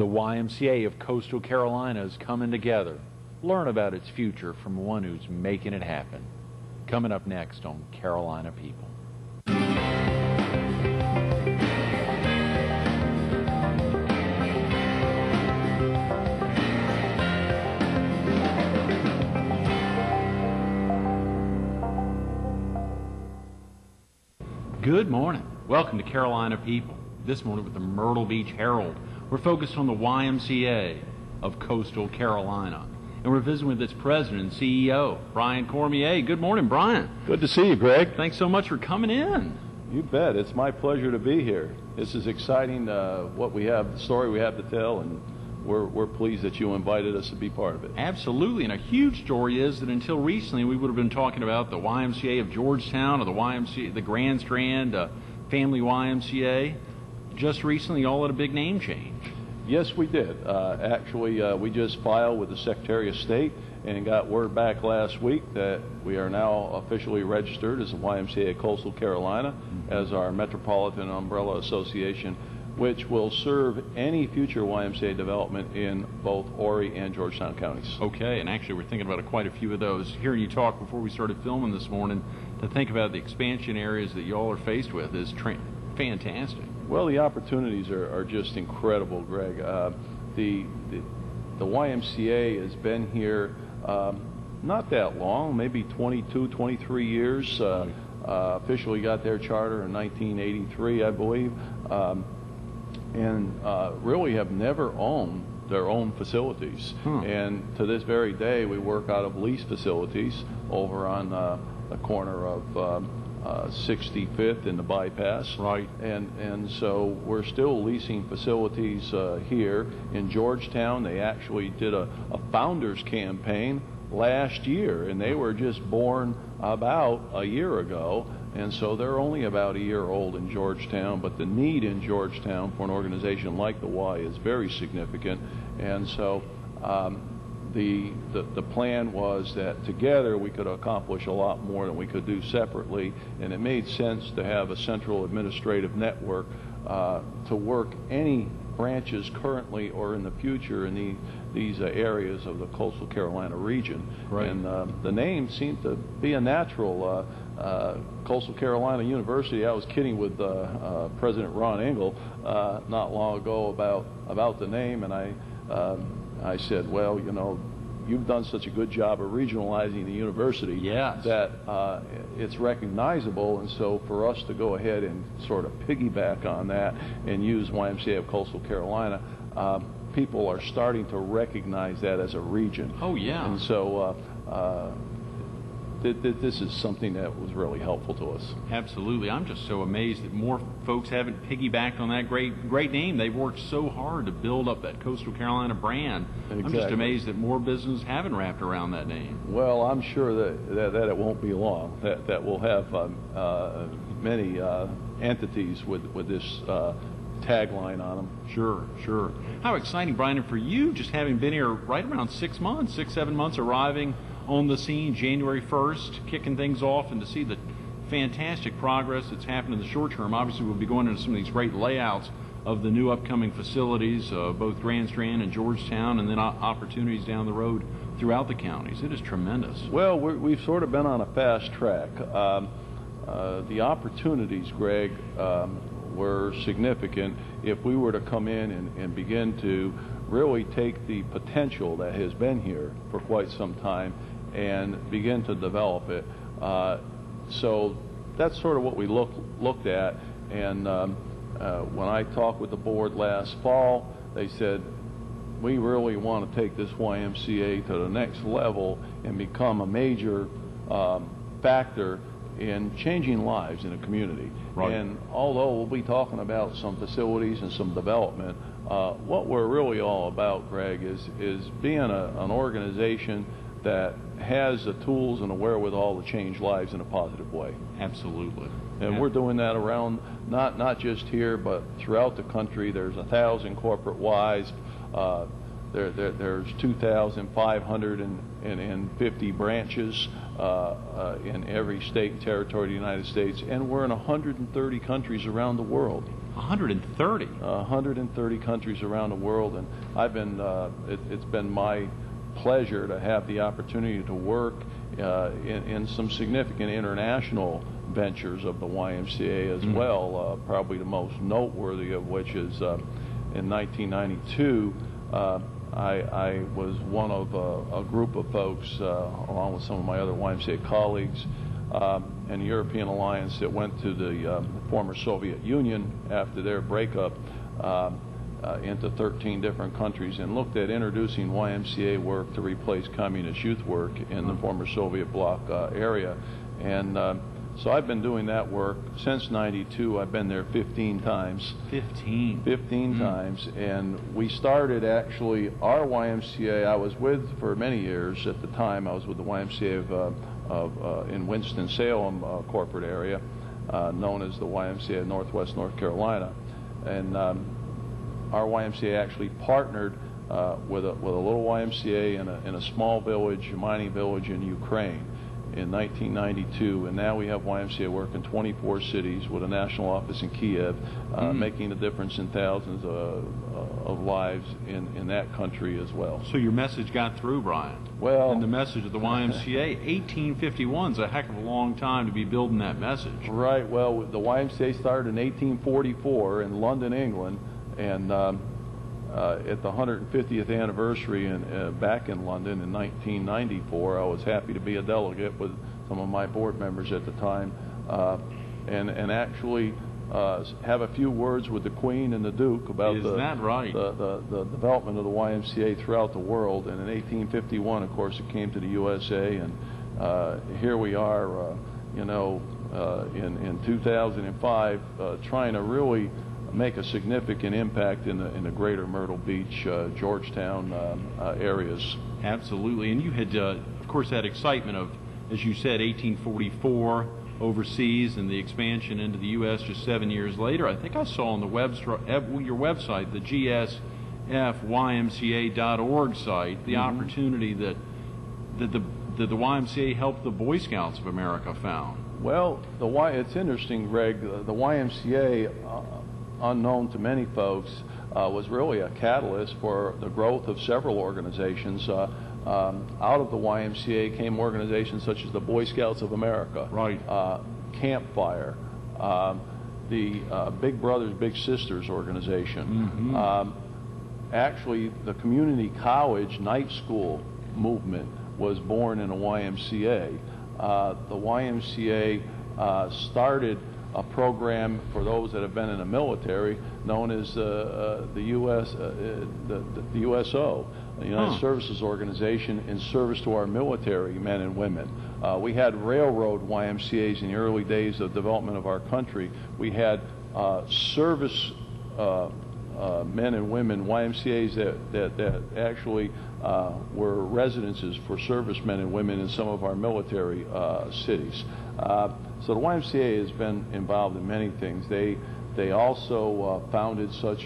The YMCA of Coastal Carolina is coming together. Learn about its future from one who's making it happen. Coming up next on Carolina People. Good morning. Welcome to Carolina People. This morning with the Myrtle Beach Herald. We're focused on the YMCA of Coastal Carolina. And we're visiting with its president and CEO, Brian Cormier. Good morning, Brian. Good to see you, Greg. Thanks so much for coming in. You bet. It's my pleasure to be here. This is exciting, what we have, the story we have to tell, and we're pleased that you invited us to be part of it. Absolutely. And a huge story is that until recently we would have been talking about the YMCA of Georgetown or the YMCA, the Grand Strand Family YMCA. Just recently, all had a big name change. Yes, we did. Actually, we just filed with the Secretary of State and got word back last week that we are now officially registered as the YMCA of Coastal Carolina as our Metropolitan Umbrella Association, which will serve any future YMCA development in both Horry and Georgetown counties. Okay, and actually we're thinking about quite a few of those. Hearing you talk before we started filming this morning, to think about the expansion areas that you all are faced with is fantastic. Well, the opportunities are just incredible, Greg. The YMCA has been here not that long, maybe 22, 23 years. Officially got their charter in 1983, I believe, and really have never owned their own facilities. And to this very day, we work out of leased facilities over on the corner of 65th in the bypass. Right. And so we're still leasing facilities here in Georgetown. They actually did a founders campaign last year, and they were just born about a year ago, and so they're only about a year old in Georgetown, but the need in Georgetown for an organization like the Y is very significant. And so the plan was that together we could accomplish a lot more than we could do separately, and it made sense to have a central administrative network to work any branches currently or in the future in these areas of the Coastal Carolina region. Right. And the name seemed to be a natural. Coastal Carolina University, I was kidding with President Ron Engel not long ago about the name, and I said, well, you know, you've done such a good job of regionalizing the university. Yes. That it's recognizable, and so for us to go ahead and sort of piggyback on that and use YMCA of Coastal Carolina, people are starting to recognize that as a region. Oh, yeah. And so this is something that was really helpful to us. Absolutely. I'm just so amazed that more folks haven't piggybacked on that great name. They've worked so hard to build up that Coastal Carolina brand. Exactly. I'm just amazed that more businesses haven't wrapped around that name. Well, I'm sure that it won't be long, that we'll have many entities with this tagline on them. Sure, sure. How exciting, Brian, and for you, just having been here right around 6 months, 7 months, arriving on the scene January 1st, kicking things off, and to see the fantastic progress that's happened in the short term. Obviously, we'll be going into some of these great layouts of the new upcoming facilities, both Grand Strand and Georgetown, and then opportunities down the road throughout the counties. It is tremendous. Well, we've sort of been on a fast track. The opportunities, Greg, were significant if we were to come in and begin to really take the potential that has been here for quite some time and begin to develop it. So that's sort of what we looked at, and when I talked with the board last fall, they said, we really want to take this YMCA to the next level and become a major factor in changing lives in a community. Right. And although we'll be talking about some facilities and some development, what we're really all about, Greg, is being an organization that has the tools and the wherewithal to change lives in a positive way. Absolutely. And we're doing that around, not just here, but throughout the country. There's 1,000 corporate Ys. There's 2,550 branches in every state and territory of the United States, and we're in 130 countries around the world. 130. 130 countries around the world, and I've been. It's been my pleasure to have the opportunity to work in some significant international ventures of the YMCA as well. Probably the most noteworthy of which is in 1992. I was one of a group of folks, along with some of my other YMCA colleagues, and the European Alliance that went to the former Soviet Union after their breakup into 13 different countries and looked at introducing YMCA work to replace communist youth work in the former Soviet bloc area. And so I've been doing that work since '92. I've been there 15 times. 15 times. And we started actually our YMCA. I was with for many years at the time. I was with the YMCA in Winston-Salem corporate area, known as the YMCA of Northwest North Carolina. And our YMCA actually partnered with a little YMCA in a small village, a mining village in Ukraine in 1992, and now we have YMCA work in 24 cities with a national office in Kiev, making a difference in thousands of lives in that country as well. So your message got through, Brian. Well, and the message of the YMCA, 1851 is a heck of a long time to be building that message. Right. Well, the YMCA started in 1844 in London, England, and at the 150th anniversary back in London in 1994, I was happy to be a delegate with some of my board members at the time, and actually have a few words with the Queen and the Duke about the development of the YMCA throughout the world. And in 1851, of course, it came to the USA, and here we are, in 2005, trying to really make a significant impact in the greater Myrtle Beach, Georgetown areas. Absolutely. And you had, of course, that excitement of, as you said, 1844 overseas and the expansion into the U.S. just 7 years later. I think I saw on the your website, the gsfymca.org site, the opportunity that the YMCA helped the Boy Scouts of America found. Well, it's interesting, Greg. The YMCA, unknown to many folks, was really a catalyst for the growth of several organizations. Out of the YMCA came organizations such as the Boy Scouts of America, Campfire, the Big Brothers Big Sisters organization. Actually, the community college night school movement was born in a YMCA. The YMCA started a program for those that have been in the military known as the USO, the United Services Organization, in service to our military men and women. We had railroad YMCAs in the early days of development of our country. We had service men and women YMCAs that actually were residences for servicemen and women in some of our military cities. So the YMCA has been involved in many things. They also founded such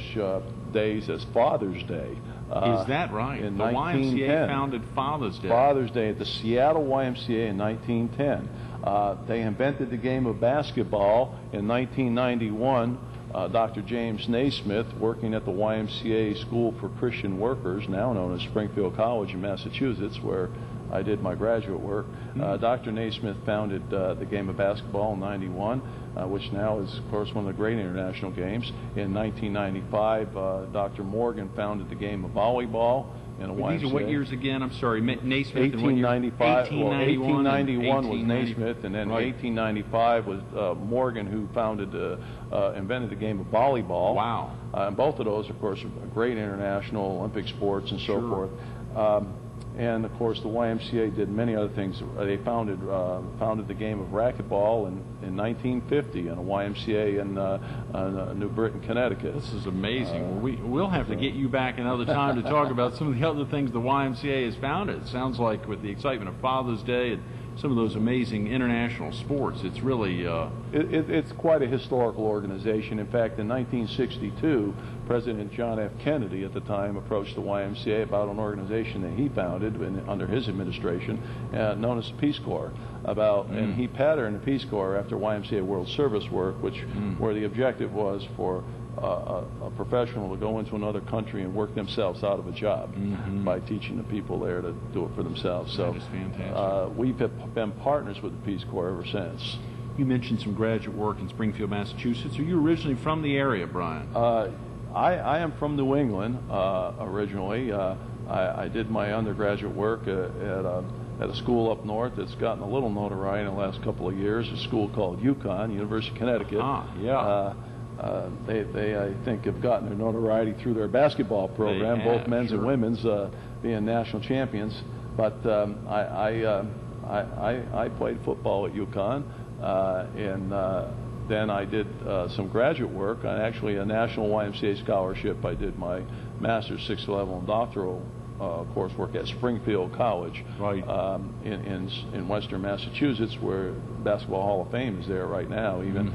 days as Father's Day. Is that right? In the 1910. YMCA founded Father's Day. Father's Day at the Seattle YMCA in 1910. They invented the game of basketball in 1991. Dr. James Naismith, working at the YMCA School for Christian Workers, now known as Springfield College in Massachusetts, where I did my graduate work. Dr. Naismith founded the game of basketball in '91, which now is, of course, one of the great international games. In 1995, Dr. Morgan founded the game of volleyball in a YMCA. These are what years again? I'm sorry, Naismith. 1895. 1891 was 1890. Naismith, and then 1895 was Morgan, who invented the game of volleyball. Wow. And both of those, of course, are great international Olympic sports and so forth. And of course, the YMCA did many other things. They founded the game of racquetball in 1950 in a YMCA in New Britain, Connecticut. This is amazing. We'll have to get you back another time to talk about some of the other things the YMCA has founded. It sounds like with the excitement of Father's Day, some of those amazing international sports. It's really it's quite a historical organization. In fact, in 1962, President John F. Kennedy at the time approached the YMCA about an organization that he founded under his administration, known as the Peace Corps. And he patterned the Peace Corps after YMCA World Service work, where the objective was for a professional to go into another country and work themselves out of a job by teaching the people there to do it for themselves. That is fantastic. We've been partners with the Peace Corps ever since. You mentioned some graduate work in Springfield, Massachusetts. Are you originally from the area, Brian? I am from New England originally. I did my undergraduate work at a school up north that's gotten a little notoriety in the last couple of years, a school called UConn, University of Connecticut. They I think, have gotten their notoriety through their basketball program, both men's and women's, being national champions. But I played football at UConn, and then I did some graduate work on actually a national YMCA scholarship. I did my master's, 6th level, and doctoral coursework at Springfield College in Western Massachusetts, where Basketball Hall of Fame is there right now even.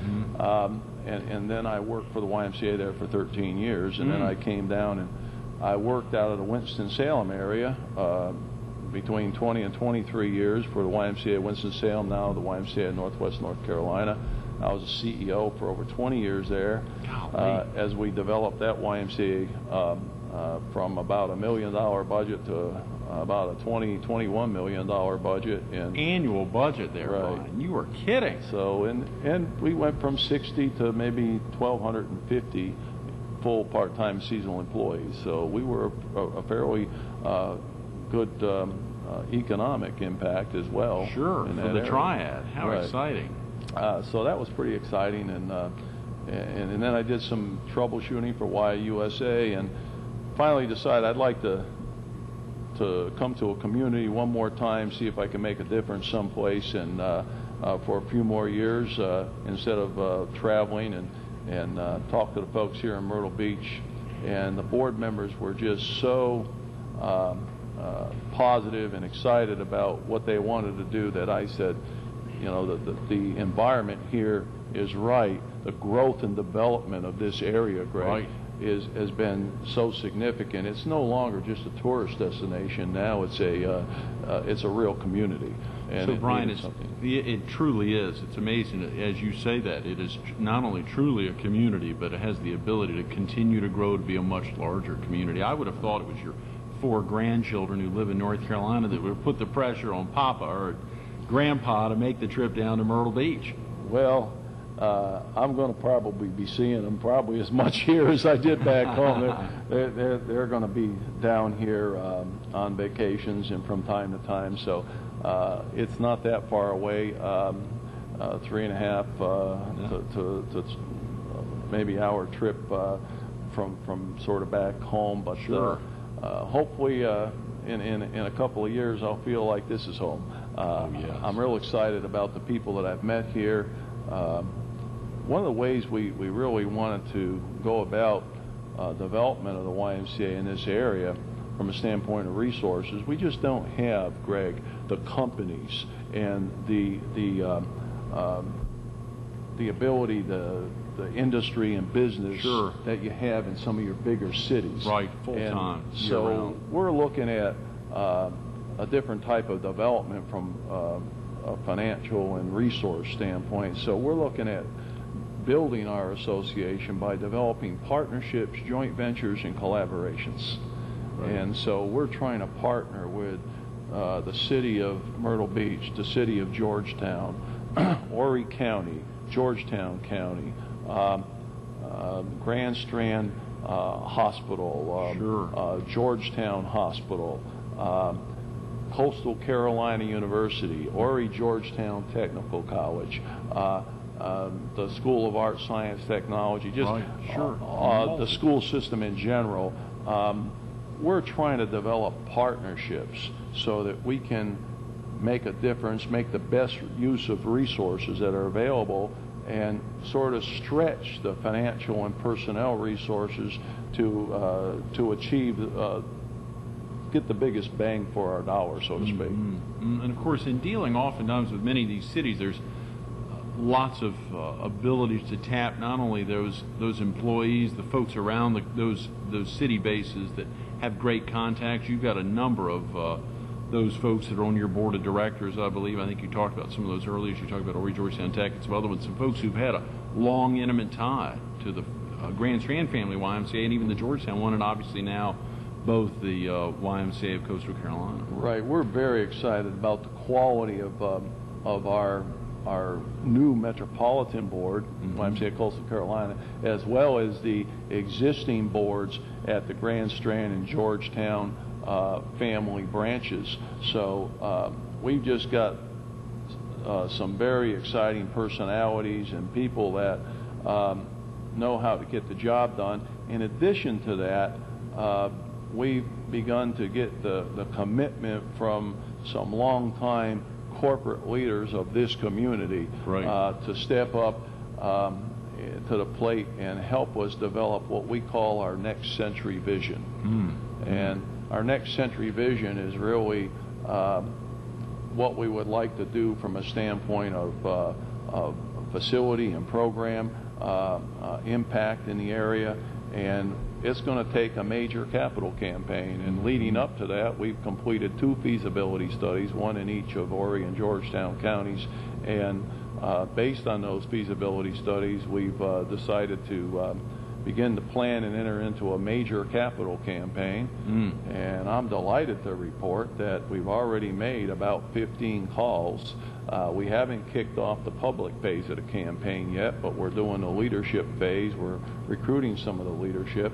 And then I worked for the YMCA there for 13 years, and then I came down and I worked out of the Winston-Salem area between 20 and 23 years for the YMCA of Winston-Salem, now the YMCA of Northwest North Carolina. I was a CEO for over 20 years there as we developed that YMCA from about $1 million budget to about a $21 million budget. Annual budget there, Brian. You were kidding. So, and we went from 60 to maybe 1,250 full part-time seasonal employees. So we were a fairly good economic impact as well. Sure, for the triad. How exciting. So that was pretty exciting, and then I did some troubleshooting for YUSA, and finally decided I'd like to come to a community one more time, see if I can make a difference someplace, and for a few more years instead of traveling and talk to the folks here in Myrtle Beach. And the board members were just so positive and excited about what they wanted to do that I said, you know, the environment here is right. The growth and development of this area, Greg, has been so significant. It's no longer just a tourist destination. Now it's a real community. And so, Brian, it truly is. It's amazing as you say that. It is not only truly a community, but it has the ability to continue to grow to be a much larger community. I would have thought it was your 4 grandchildren who live in North Carolina that would put the pressure on Papa or Grandpa to make the trip down to Myrtle Beach. Well, I'm going to probably be seeing them probably as much here as I did back home. They're going to be down here on vacations and from time to time, so it's not that far away. 3.5 to maybe hour trip from sort of back home, but hopefully in a couple of years I'll feel like this is home. I'm real excited about the people that I've met here. One of the ways we really wanted to go about development of the YMCA in this area from a standpoint of resources, we just don't have, Greg, the companies and the ability, the industry and business that you have in some of your bigger cities. Right, full time. So we're looking at a different type of development from a financial and resource standpoint. So we're looking at building our association by developing partnerships, joint ventures, and collaborations. And so we're trying to partner with the city of Myrtle Beach, the city of Georgetown, Horry County, Georgetown County, Grand Strand Hospital, Georgetown Hospital, Coastal Carolina University, Horry Georgetown Technical College, the School of Art, Science, Technology, just the school system in general. We're trying to develop partnerships so that we can make a difference, make the best use of resources that are available, and sort of stretch the financial and personnel resources to achieve get the biggest bang for our dollar, so to speak. And of course, in dealing oftentimes with many of these cities, there's lots of abilities to tap not only those employees, the folks around those city bases that have great contacts. You've got a number of those folks that are on your board of directors, I believe. I think you talked about some of those earlier. You talked about Horry Georgetown Tech and some other ones. Some folks who've had a long, intimate tie to the Grand Strand Family YMCA and even the Georgetown one, and obviously now both the YMCA of Coastal Carolina. Right. We're very excited about the quality of our new Metropolitan Board, YMCA Coastal Carolina, as well as the existing boards at the Grand Strand and Georgetown family branches. So we've just got some very exciting personalities and people that know how to get the job done. In addition to that, we've begun to get the commitment from some longtime corporate leaders of this community to step up to the plate and help us develop what we call our next century vision. And our next century vision is really what we would like to do from a standpoint of facility and program impact in the area, and it's going to take a major capital campaign. And leading up to that, we've completed 2 feasibility studies, one in each of Horry and Georgetown counties, and based on those feasibility studies, we've decided to begin to plan and enter into a major capital campaign. And I'm delighted to report that we've already made about 15 calls. We haven't kicked off the public phase of the campaign yet, but we're doing the leadership phase. We're recruiting some of the leadership.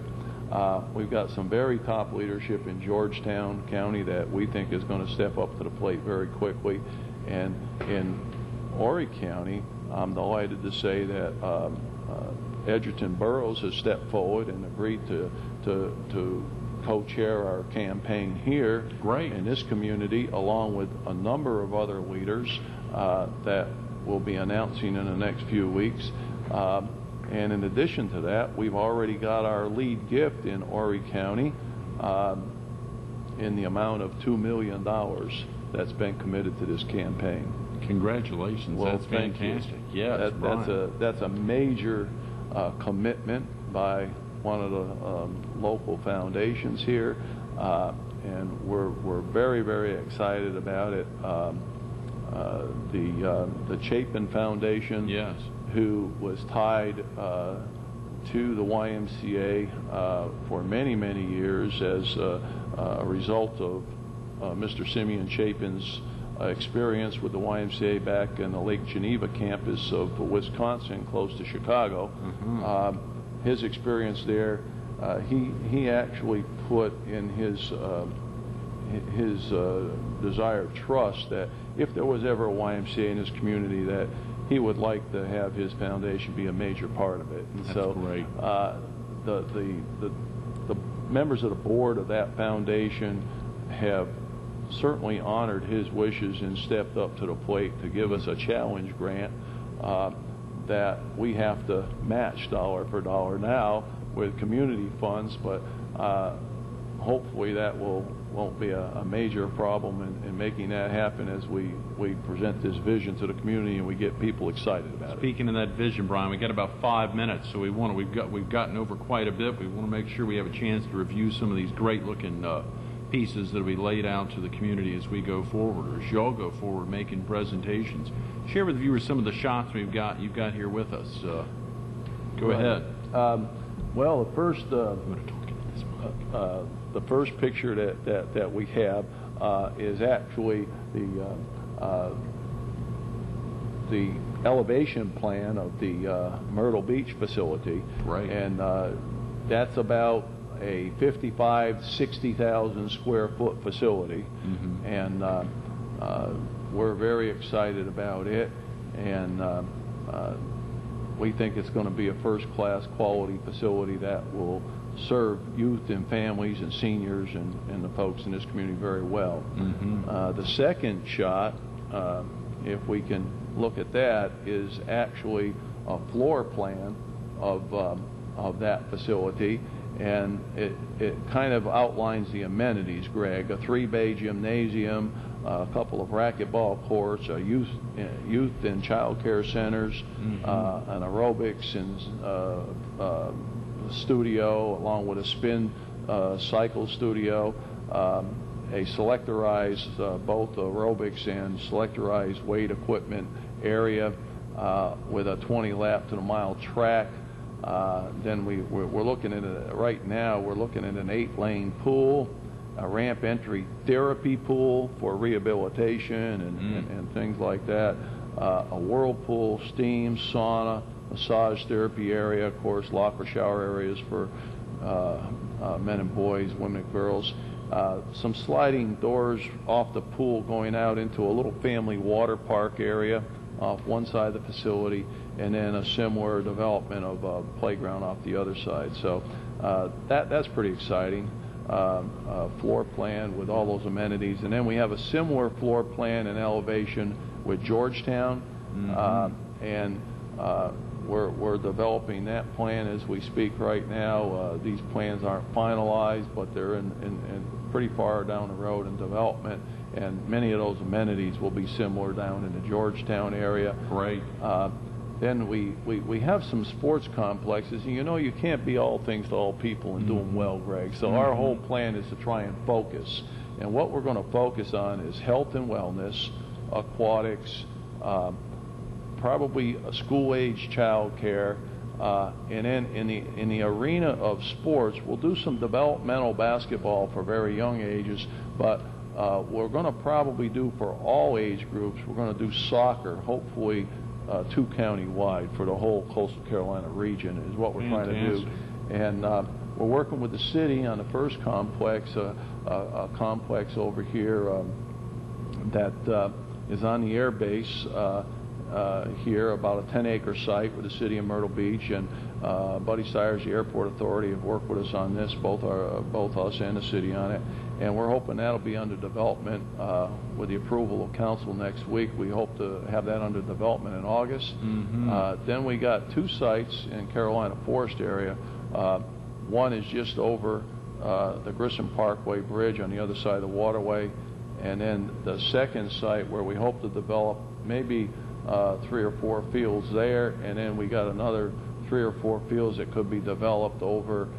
We've got some very top leadership in Georgetown County that we think is going to step up to the plate very quickly. And in Horry County, I'm delighted to say that Edgerton Burroughs has stepped forward and agreed to co-chair our campaign here in this community, along with a number of other leaders that we'll be announcing in the next few weeks. And in addition to that, we've already got our lead gift in Horry County in the amount of $2 million that's been committed to this campaign. Congratulations. Well, that's fantastic. Yes, that's a major commitment by one of the local foundations here, and we're very, very excited about it. The Chapin Foundation, who was tied to the YMCA for many, many years as a result of Mr. Simeon Chapin's experience with the YMCA back in the Lake Geneva campus of Wisconsin, close to Chicago. His experience there, he actually put in his desired trust that if there was ever a YMCA in his community, that he would like to have his foundation be a major part of it. And so the members of the board of that foundation have certainly honored his wishes and stepped up to the plate to give us a challenge grant that we have to match dollar for dollar now with community funds, but hopefully that won't be a major problem in making that happen as we present this vision to the community and we get people excited about it. Speaking of that vision, Brian, we got about 5 minutes, so we've gotten over quite a bit. We want to make sure we have a chance to review some of these great-looking pieces that will be laid out to the community as we go forward, or as you all go forward making presentations. Share with the viewers some of the shots you've got here with us. Go ahead. Well, the first picture that we have is actually the elevation plan of the Myrtle Beach facility, and that's about a 60,000 square foot facility, and we're very excited about it, and we think it's going to be a first-class quality facility that will serve youth and families and seniors and the folks in this community very well. The second shot, if we can look at that, is actually a floor plan of that facility, and it kind of outlines the amenities, Greg. A 3-bay gymnasium, a couple of racquetball courts, a youth and child care centers, an aerobics and studio, along with a spin cycle studio, a selectorized both aerobics and selectorized weight equipment area with a 20-lap to the mile track. Then we're looking at right now. We're looking at an 8-lane pool, a ramp entry therapy pool for rehabilitation and things like that. A whirlpool, steam, sauna, massage therapy area, of course, locker shower areas for men and boys, women and girls. Some sliding doors off the pool going out into a little family water park area off one side of the facility, and then a similar development of a playground off the other side. So that's pretty exciting. Floor plan with all those amenities, and then we have a similar floor plan and elevation with Georgetown, and we're developing that plan as we speak right now. These plans aren't finalized, but they're in pretty far down the road in development, and many of those amenities will be similar down in the Georgetown area. Right. Then we have some sports complexes, and you can't be all things to all people and do them well, Greg. So our whole plan is to try and focus. And what we're going to focus on is health and wellness, aquatics, probably a school-age child care, and then in the arena of sports, we'll do some developmental basketball for very young ages, but we're going to probably do for all age groups, we're going to do soccer, hopefully 2 county-wide for the whole coastal Carolina region is what we're trying to do. And we're working with the city on the first complex, a complex over here that is on the air base here, about a 10-acre site with the city of Myrtle Beach, and Buddy Sires, the airport authority, have worked with us on this, both us and the city on it, and we're hoping that'll be under development with the approval of council next week. We hope to have that under development in August. Then we got 2 sites in Carolina Forest area. One is just over the Grissom Parkway Bridge on the other side of the waterway, and then the second site where we hope to develop maybe 3 or 4 fields there, and then we got another 3 or 4 fields that could be developed over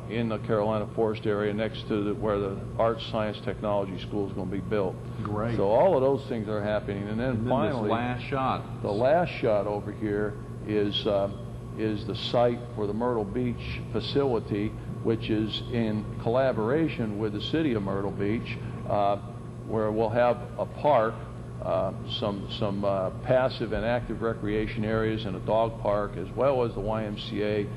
in the Carolina Forest area next to where the Arts, Science, Technology School is going to be built. Great. So all of those things are happening, and then finally, the last shot over here is the site for the Myrtle Beach facility, which is in collaboration with the city of Myrtle Beach, where we'll have a park, some passive and active recreation areas, and a dog park, as well as the YMCA,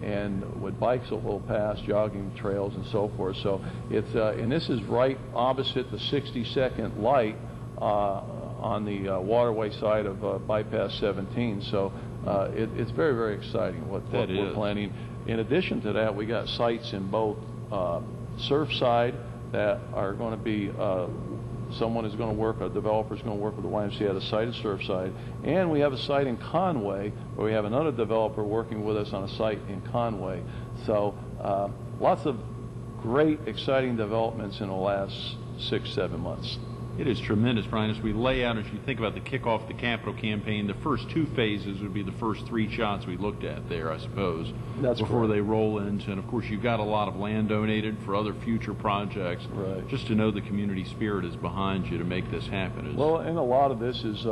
and with bikes that will pass, jogging trails, and so forth. So it's and this is right opposite the 60-second light on the waterway side of bypass 17. So it's very, very exciting what we're planning. In addition to that, we got sites in both Surfside that are going to be someone is going to work, a developer is going to work with the YMCA at a site at Surfside, and we have a site in Conway where we have another developer working with us on a site in Conway. So lots of great, exciting developments in the last 6-7 months. It is tremendous, Brian. As we lay out, as you think about the kickoff of the capital campaign, the first 2 phases would be the first 3 shots we looked at there, I suppose. That's before correct. They roll into, and of course you've got a lot of land donated for other future projects. Right. Just to know the community spirit is behind you to make this happen. Well, and a lot of this is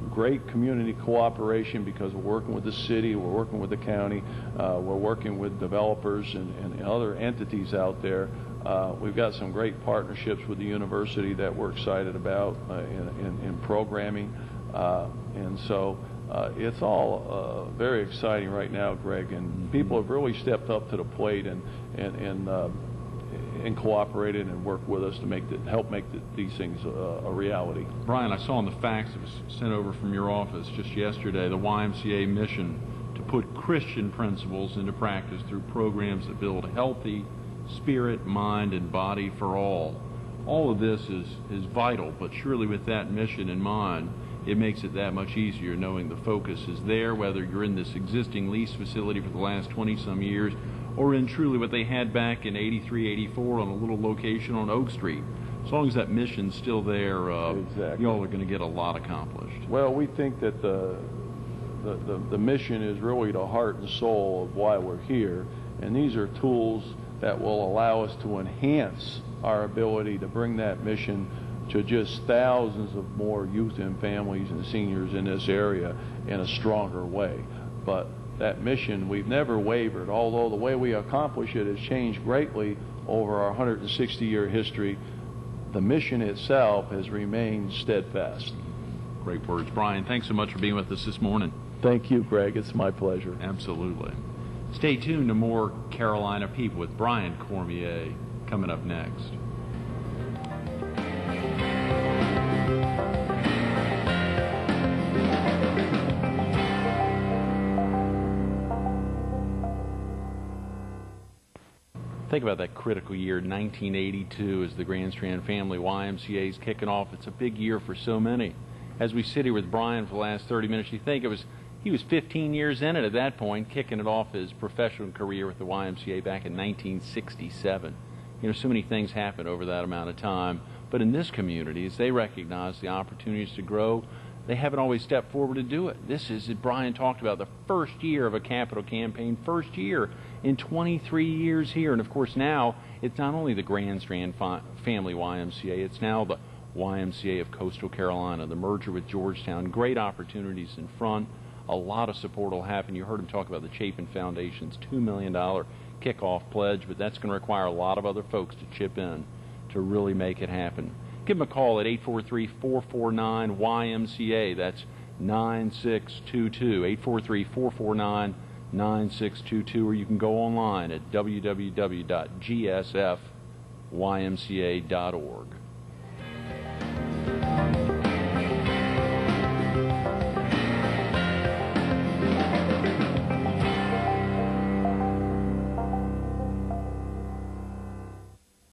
great community cooperation because we're working with the city, we're working with the county, we're working with developers and other entities out there. We've got some great partnerships with the university that we're excited about in programming, and so it's all very exciting right now, Greg, and people have really stepped up to the plate and cooperated and worked with us to help make these things a reality. Brian, I saw in the fax that was sent over from your office just yesterday the YMCA mission to put Christian principles into practice through programs that build healthy spirit, mind, and body for all. All of this is vital, but surely with that mission in mind, it makes it that much easier knowing the focus is there, whether you're in this existing lease facility for the last 20-some years or in truly what they had back in 83, 84 on a little location on Oak Street. As long as that mission's still there, Exactly. y'all are going to get a lot accomplished. Well, we think that the mission is really the heart and soul of why we're here, and these are tools that will allow us to enhance our ability to bring that mission to just thousands of more youth and families and seniors in this area in a stronger way. But that mission, we've never wavered, although the way we accomplish it has changed greatly over our 160-year history. The mission itself has remained steadfast. Great words. Brian, thanks so much for being with us this morning. Thank you, Greg. It's my pleasure. Absolutely. Stay tuned to more Carolina People with Brian Cormier coming up next. Think about that critical year, 1982, as the Grand Strand Family YMCA is kicking off. It's a big year for so many. As we sit here with Brian for the last 30 minutes, you think he was 15 years in it at that point, kicking it off his professional career with the YMCA back in 1967. You know, so many things happen over that amount of time. But in this community, as they recognize the opportunities to grow, they haven't always stepped forward to do it. This is, as Brian talked about, the first year of a capital campaign, first year in 23 years here. And, of course, now it's not only the Grand Strand Family YMCA, it's now the YMCA of Coastal Carolina, the merger with Georgetown. Great opportunities in front. A lot of support will happen. You heard him talk about the Chapin Foundation's $2 million kickoff pledge, but that's going to require a lot of other folks to chip in to really make it happen. Give them a call at 843-449-YMCA. That's 9622, 843-449-9622, or you can go online at www.gsfymca.org.